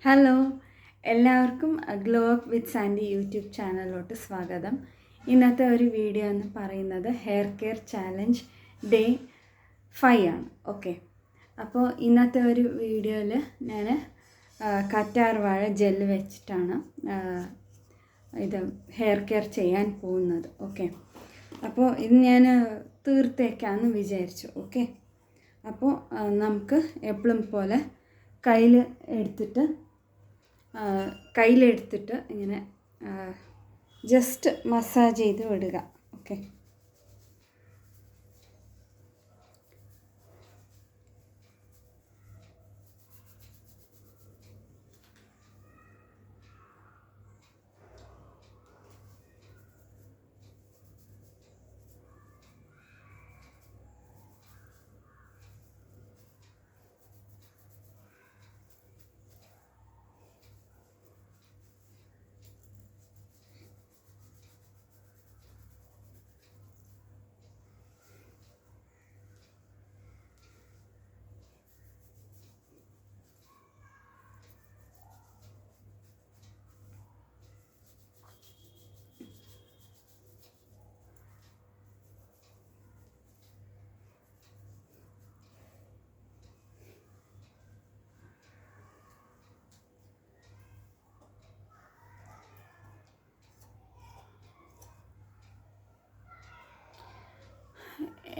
Hello, എല്ലാവർക്കും glow up with Sandy YouTube ചാനലിലോട്ട് സ്വാഗതം. ഇന്നത്തെ ഒരു വീഡിയോ എന്ന് പറയുന്നത് ഹെയർ കെയർ ചാലഞ്ച് ഡേ 5 ആണ്. ഓക്കെ, അപ്പോൾ ഇന്നത്തെ ഒരു വീഡിയോയിൽ ഞാൻ കറ്റാർ വാഴ ജെല്ല് വെച്ചിട്ടാണ് ഇത് ഹെയർ കെയർ ചെയ്യാൻ പോകുന്നത്. ഓക്കെ, അപ്പോൾ ഇത് ഞാൻ തീർത്തേക്കാമെന്ന് വിചാരിച്ചു. ഓക്കെ, അപ്പോൾ നമുക്ക് എപ്പോഴും പോലെ കയ്യിലെടുത്തിട്ട് ഇങ്ങനെ ജസ്റ്റ് മസാജ് ചെയ്ത് വിടുക. ഓക്കെ,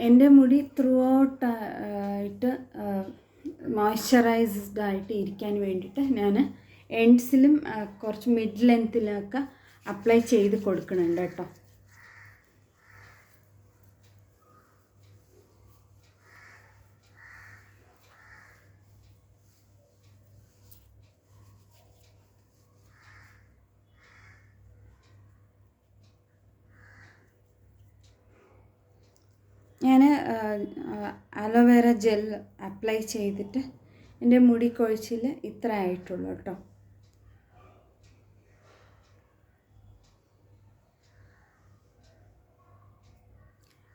എൻ്റെ മുടി ത്രൂ ഔട്ട് ആയിട്ട് മോയ്സ്ചറൈസ്ഡ് ആയിട്ട് ഇരിക്കാൻ വേണ്ടിയിട്ട് ഞാൻ എൻഡ്സിലും കുറച്ച് മിഡ് ലെങ്ത്തിലൊക്കെ അപ്ലൈ ചെയ്ത് കൊടുക്കുന്നുണ്ട് കേട്ടോ. ഞാൻ അലോവേര ജെൽ അപ്ലൈ ചെയ്തിട്ട് എൻ്റെ മുടി കൊഴിച്ചിൽ ഇത്ര ആയിട്ടുള്ളൂ കേട്ടോ.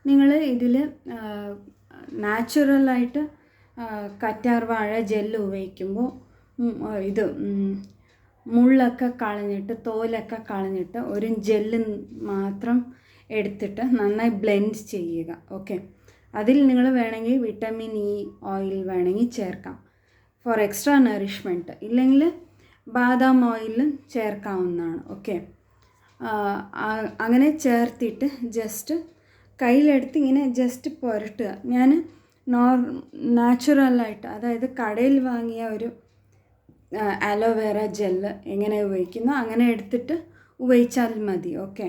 നിങ്ങൾ ഇതിൽ നാച്ചുറലായിട്ട് കറ്റാർ വാഴ ജെല്ല് ഉപയോഗിക്കുമ്പോൾ ഇത് മുള്ളൊക്കെ കളഞ്ഞിട്ട് തോലൊക്കെ കളഞ്ഞിട്ട് ഒരു ജെല്ല് മാത്രം എടുത്തിട്ട് നന്നായി ബ്ലെൻഡ് ചെയ്യുക. ഓക്കെ, അതിൽ നിങ്ങൾ വേണമെങ്കിൽ വിറ്റമിൻ ഇ ഓയിൽ വേണമെങ്കിൽ ചേർക്കാം ഫോർ എക്സ്ട്രാ നറിഷ്മെൻറ്റ്, ഇല്ലെങ്കിൽ ബാദാം ഓയിലും ചേർക്കാവുന്നതാണ്. ഓക്കെ, അങ്ങനെ ചേർത്തിട്ട് ജസ്റ്റ് കയ്യിലെടുത്ത് ഇങ്ങനെ ജസ്റ്റ് പുരട്ടുക. ഞാൻ നാച്ചുറലായിട്ട്, അതായത് കടയിൽ വാങ്ങിയ ഒരു അലോവേര ജെല്ല് എങ്ങനെ ഉപയോഗിക്കുന്നു അങ്ങനെ എടുത്തിട്ട് ഉപയോഗിച്ചാൽ മതി. ഓക്കെ,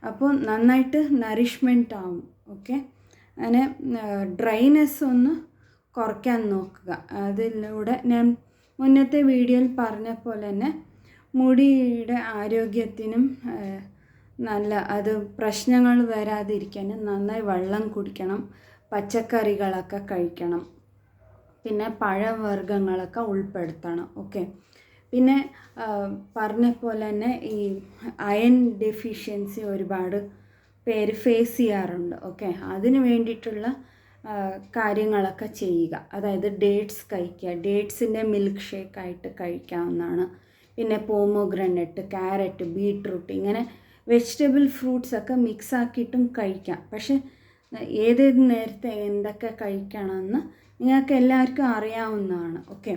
അപ്പോൾ നന്നായിട്ട് നറിഷ്മെൻ്റ് ആവും. ഓക്കെ, അങ്ങനെ ഡ്രൈനെസ് ഒന്ന് കുറയ്ക്കാൻ നോക്കുക. അതിലൂടെ ഞാൻ മുന്നത്തെ വീഡിയോയിൽ പറഞ്ഞ പോലെ തന്നെ മുടിയുടെ ആരോഗ്യത്തിനും അത് പ്രശ്നങ്ങൾ വരാതിരിക്കാനും നന്നായി വെള്ളം കുടിക്കണം, പച്ചക്കറികളൊക്കെ കഴിക്കണം, പിന്നെ പഴവർഗ്ഗങ്ങളൊക്കെ ഉൾപ്പെടുത്തണം. ഓക്കെ, പിന്നെ പറഞ്ഞ പോലെ തന്നെ ഈ അയൺ ഡെഫിഷ്യൻസി ഒരുപാട് പേര് ഫേസ് ചെയ്യാറുണ്ട്. ഓക്കെ, അതിന് വേണ്ടിയിട്ടുള്ള കാര്യങ്ങളൊക്കെ ചെയ്യുക. അതായത് ഡേറ്റ്സ് കഴിക്കുക, ഡേറ്റ്സിൻ്റെ മിൽക്ക് ഷേക്കായിട്ട് കഴിക്കാവുന്നതാണ്. പിന്നെ പോമോഗ്രാനറ്റ്, ക്യാരറ്റ്, ബീട്രൂട്ട്, ഇങ്ങനെ വെജിറ്റബിൾ ഫ്രൂട്ട്സൊക്കെ മിക്സാക്കിയിട്ടും കഴിക്കാം. പക്ഷെ ഏതേത് നേരത്തെ എന്തൊക്കെ കഴിക്കണമെന്ന് നിങ്ങൾക്ക് എല്ലാവർക്കും അറിയാവുന്നതാണ്. ഓക്കെ,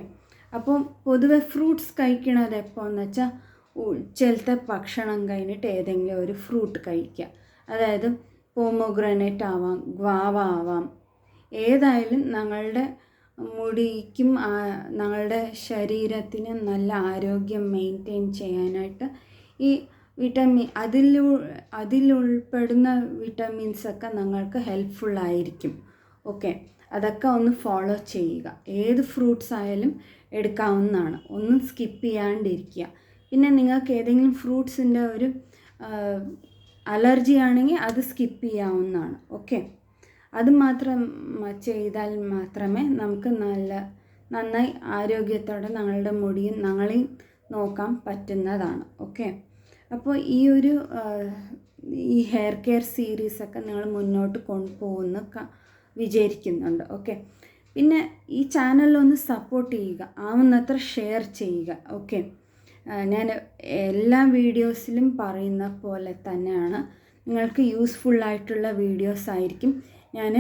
അപ്പോൾ പൊതുവെ ഫ്രൂട്ട്സ് കഴിക്കണത് എപ്പോഴെന്ന് വെച്ചാൽ ഉച്ചലത്തെ ഭക്ഷണം കഴിഞ്ഞിട്ട് ഏതെങ്കിലും ഒരു ഫ്രൂട്ട് കഴിക്കുക. അതായത് പോമോഗ്രാനേറ്റ് ആവാം, ഗ്വാവ ആവാം, ഏതായാലും ഞങ്ങളുടെ മുടിക്കും ഞങ്ങളുടെ ശരീരത്തിന് നല്ല ആരോഗ്യം മെയിൻറ്റെയിൻ ചെയ്യാനായിട്ട് ഈ അതിലുൾപ്പെടുന്ന വിറ്റമിൻസൊക്കെ നിങ്ങൾക്ക് ഹെൽപ്ഫുള്ളായിരിക്കും. ഓക്കെ, അതൊക്കെ ഒന്ന് ഫോളോ ചെയ്യുക. ഏത് ഫ്രൂട്ട്സ് ആയാലും എടുക്കാവുന്നതാണ്, ഒന്നും സ്കിപ്പ് ചെയ്യാണ്ടിരിക്കുക. പിന്നെ നിങ്ങൾക്ക് ഏതെങ്കിലും ഫ്രൂട്ട്സിൻ്റെ ഒരു അലർജി ആണെങ്കിൽ അത് സ്കിപ്പ് ചെയ്യാവുന്നതാണ്. ഓക്കെ, അത് മാത്രം ചെയ്താൽ മാത്രമേ നമുക്ക് നന്നായി ആരോഗ്യത്തോടെ ഞങ്ങളുടെ മുടിയും ഞങ്ങളെയും നോക്കാൻ പറ്റുന്നതാണ്. ഓക്കെ, അപ്പോൾ ഈ ഹെയർ കെയർ സീരീസൊക്കെ നിങ്ങൾ മുന്നോട്ട് കൊണ്ടുപോകുന്ന വിചാരിക്കുന്നുണ്ട്. ഓക്കെ, പിന്നെ ഈ ചാനലൊന്ന് സപ്പോർട്ട് ചെയ്യുക, ആവുന്നത്ര ഷെയർ ചെയ്യുക. ഓക്കെ, ഞാൻ എല്ലാ വീഡിയോസിലും പറയുന്ന പോലെ തന്നെയാണ്, നിങ്ങൾക്ക് യൂസ്ഫുള്ളായിട്ടുള്ള വീഡിയോസ് ആയിരിക്കും ഞാൻ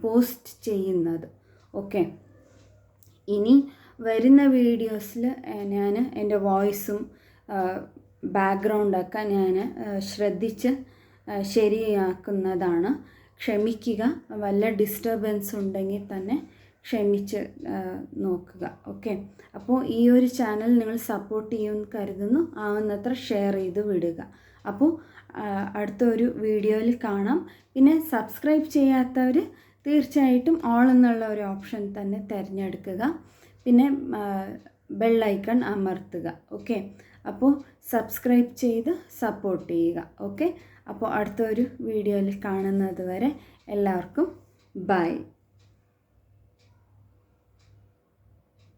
പോസ്റ്റ് ചെയ്യുന്നത്. ഓക്കെ, ഇനി വരുന്ന വീഡിയോസിൽ ഞാൻ എൻ്റെ വോയിസും ബാക്ക്ഗ്രൗണ്ടൊക്കെ ഞാൻ ശ്രദ്ധിച്ച് ശരിയാക്കുന്നതാണ്. ക്ഷമിക്കുക, വല്ല ഡിസ്റ്റർബൻസ് ഉണ്ടെങ്കിൽ തന്നെ ക്ഷമിച്ച് നോക്കുക. ഓക്കെ, അപ്പോൾ ഈ ഒരു ചാനൽ നിങ്ങൾ സപ്പോർട്ട് ചെയ്യുമെന്ന് കരുതുന്നു. ആവുന്നത്ര ഷെയർ ചെയ്ത് വിടുക. അപ്പോൾ അടുത്തൊരു വീഡിയോയിൽ കാണാം. പിന്നെ സബ്സ്ക്രൈബ് ചെയ്യാത്തവർ തീർച്ചയായിട്ടും ഓൾ എന്നുള്ള ഒരു ഓപ്ഷൻ തന്നെ തിരഞ്ഞെടുക്കുക. പിന്നെ ബെൽ ഐക്കൺ അമർത്തുക. ഓക്കെ, അപ്പോൾ സബ്സ്ക്രൈബ് ചെയ്ത് സപ്പോർട്ട് ചെയ്യുക. ഓക്കെ, അപ്പോൾ അടുത്തൊരു വീഡിയോയിൽ കാണുന്നത് വരെ എല്ലാവർക്കും ബൈ.